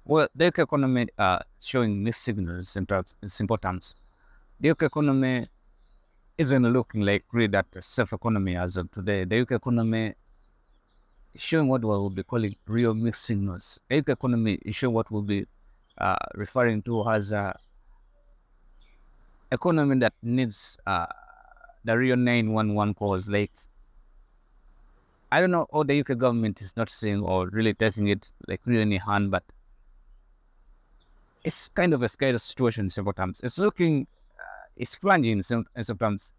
Well, the UK economy showing mixed signals in simple terms. The UK economy isn't looking like really that self economy as of today. The UK economy is showing what we will be calling real mixed signals. The UK economy is showing what we'll be referring to as a economy that needs the real 911 calls. Like, I don't know how the UK government is not saying or really taking it like really in hand, but it's kind of a scary situation several times. It's looking, it's plunging in some terms.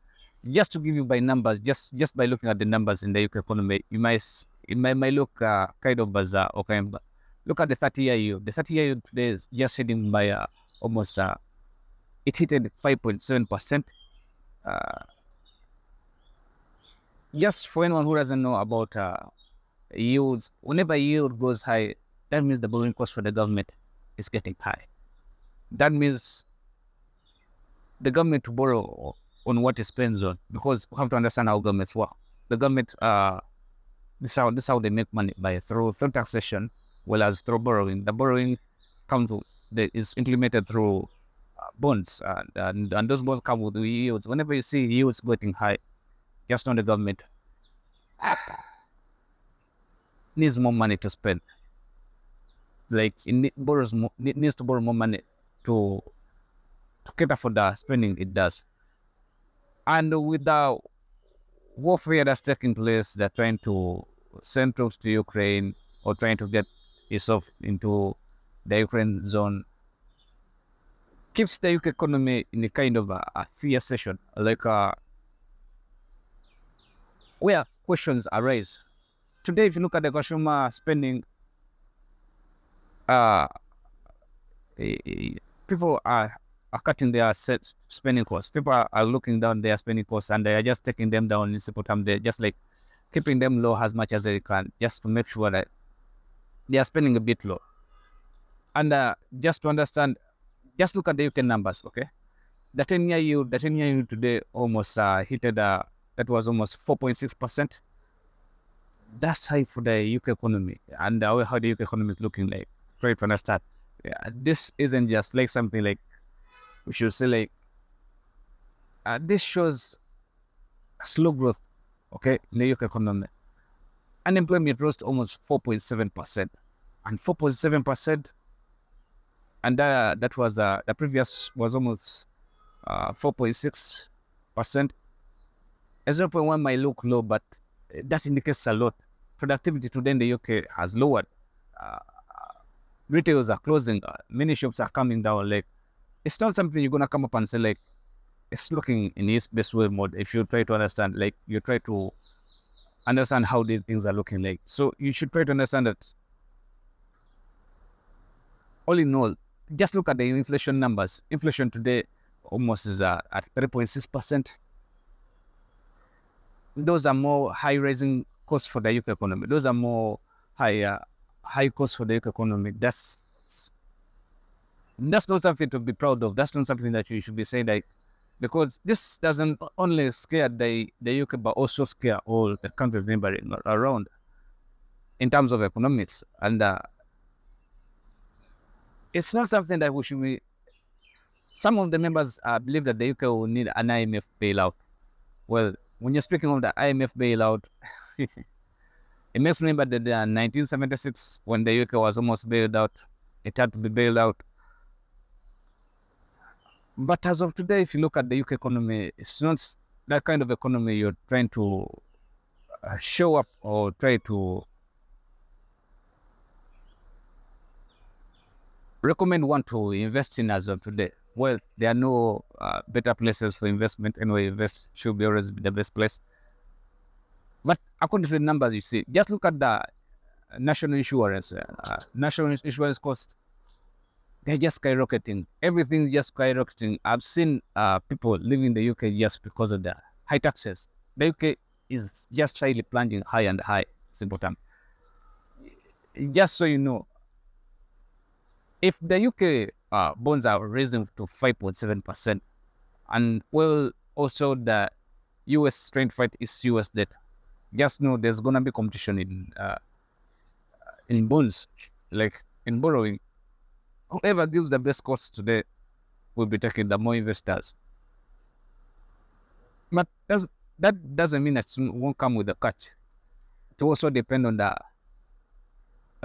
Just to give you by numbers, just by looking at the numbers in the UK economy, might look kind of bizarre. Okay, but look at the 30-year yield. The 30-year yield today is just heading by almost it hit 5.7%. Just for anyone who doesn't know about yields, whenever yield goes high, that means the borrowing cost for the government is getting high. That means the government to borrow on what it spends on, because we have to understand how governments work. The government, this is how they make money, by through taxation, well as through borrowing. The borrowing comes is implemented through bonds, and those bonds come with yields. Whenever you see yields getting high, just on the government needs more money to spend. Like it needs to borrow more money to cater for the spending it does. And with the warfare that's taking place, they're trying to send troops to Ukraine or trying to get itself into the Ukraine zone, keeps the UK economy in a kind of a fear session, like where questions arise. Today, if you look at the consumer spending, people are cutting their set spending costs. People are looking down their spending costs and they are just taking them down in simple terms. They're just like keeping them low as much as they can, just to make sure that they are spending a bit low. And just to understand, just look at the UK numbers, okay? The 10-year yield today almost hit that was almost 4.6%. That's high for the UK economy and how the UK economy is looking like. Try to understand. Yeah, this isn't just like something like we should say like this shows slow growth, okay, in the UK economy. Unemployment rose to almost 4.7%, and 4.7%, and that was the previous was almost 4.6%. 0.1 might look low, but that indicates a lot. Productivity today in the UK has lowered. Retailers are closing. Many shops are coming down. Like, it's not something you're gonna come up and say like it's looking in its best way mode. If you try to understand, like you try to understand how these things are looking like. So you should try to understand that. All in all, just look at the inflation numbers. Inflation today almost is at 3.6%. Those are more high rising costs for the UK economy. Those are more high costs for the UK economy. That's not something to be proud of. That's not something that you should be saying that, because this doesn't only scare the UK but also scare all the countries neighboring around in terms of economics. And it's not something that we should be. Some of the members believe that the UK will need an IMF bailout. Well, when you're speaking of the IMF bailout, it makes me remember that in 1976, when the UK was almost bailed out, it had to be bailed out. But as of today, if you look at the UK economy, it's not that kind of economy you're trying to show up or try to recommend one to invest in as of today. Well, there are no better places for investment. Anyway, invest should be always the best place. But according to the numbers you see, just look at the national insurance. National insurance costs, they're just skyrocketing. Everything's just skyrocketing. I've seen people living in the UK just because of the high taxes. The UK is just slightly plunging high and high. Simple term. Just so you know, if the UK bonds are raising to 5.7%, and well, also the US strength fight is US debt, just know there's gonna be competition in bonds, like in borrowing. whoever gives the best cost today will be taking the more investors. But that doesn't mean that it won't come with a catch. It also depends on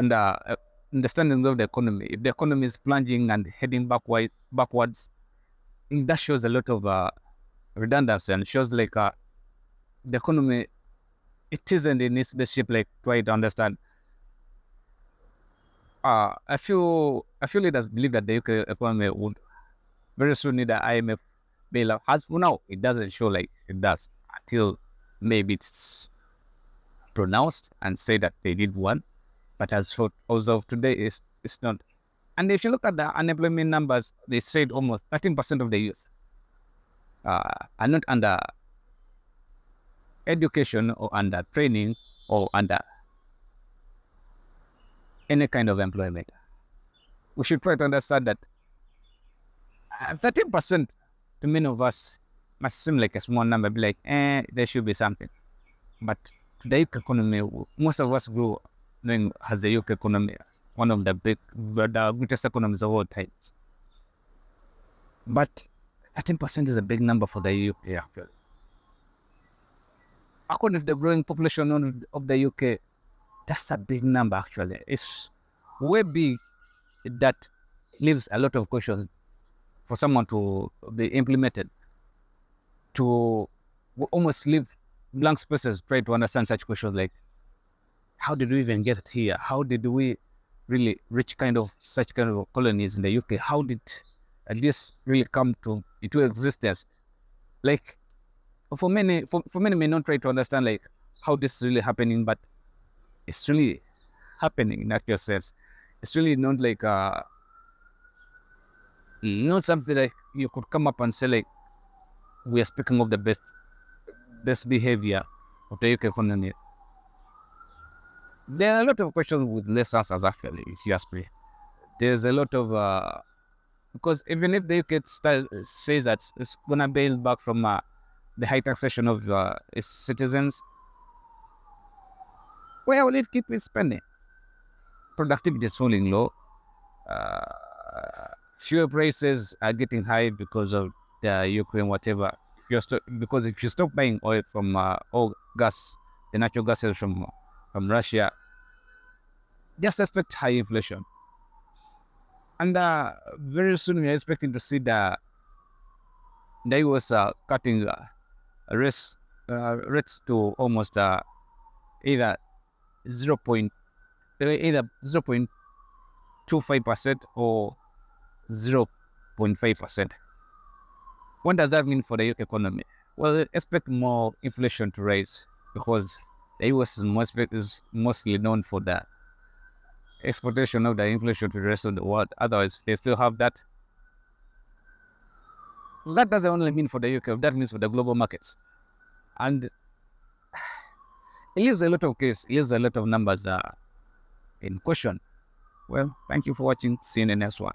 the understanding of the economy. If the economy is plunging and heading backwards, that shows a lot of redundancy and shows like the economy, it isn't in its best shape. Like, try to understand. A few leaders believe that the UK economy would very soon need the IMF bailout. As for now, it doesn't show like it does until maybe it's pronounced and say that they did one. But as of today, it's not. And if you look at the unemployment numbers, they said almost 13% of the youth are not under education or under training or under any kind of employment. We should try to understand that 13% to many of us must seem like a small number, be like, there should be something. But the UK economy, most of us grew knowing as the UK economy, one of the greatest economies of all times. But 13% is a big number for the UK, actually. According to the growing population of the UK, that's a big number, actually. It's way big that leaves a lot of questions for someone to be implemented, to almost leave blank spaces, try to understand such questions like, how did we even get here? How did we really reach such kind of colonies in the UK? How did this really come into existence? Like, for many may not try to understand like how this is really happening, but it's really happening in actual sense. It's really not like not something like you could come up and say like we are speaking of the best behavior of the UK economy. There are a lot of questions with less answers, actually, if you ask me. There's a lot of because even if the UK says that it's gonna bail back from the high taxation of its citizens, where will it keep its spending? Productivity is falling low. Fuel prices are getting high because of the Ukraine, whatever. Because if you stop buying oil from gas, the natural gas is from Russia, just expect high inflation. And very soon we are expecting to see the US cutting rates to almost either 0.25% or 0.5%. What does that mean for the UK economy? Well, expect more inflation to rise because the US is mostly known for the exportation of the inflation to the rest of the world. Otherwise, they still have that. That doesn't only mean for the UK, that means for the global markets. And it leaves a lot of case, it leaves a lot of numbers in question. Well, thank you for watching. See you in the next one.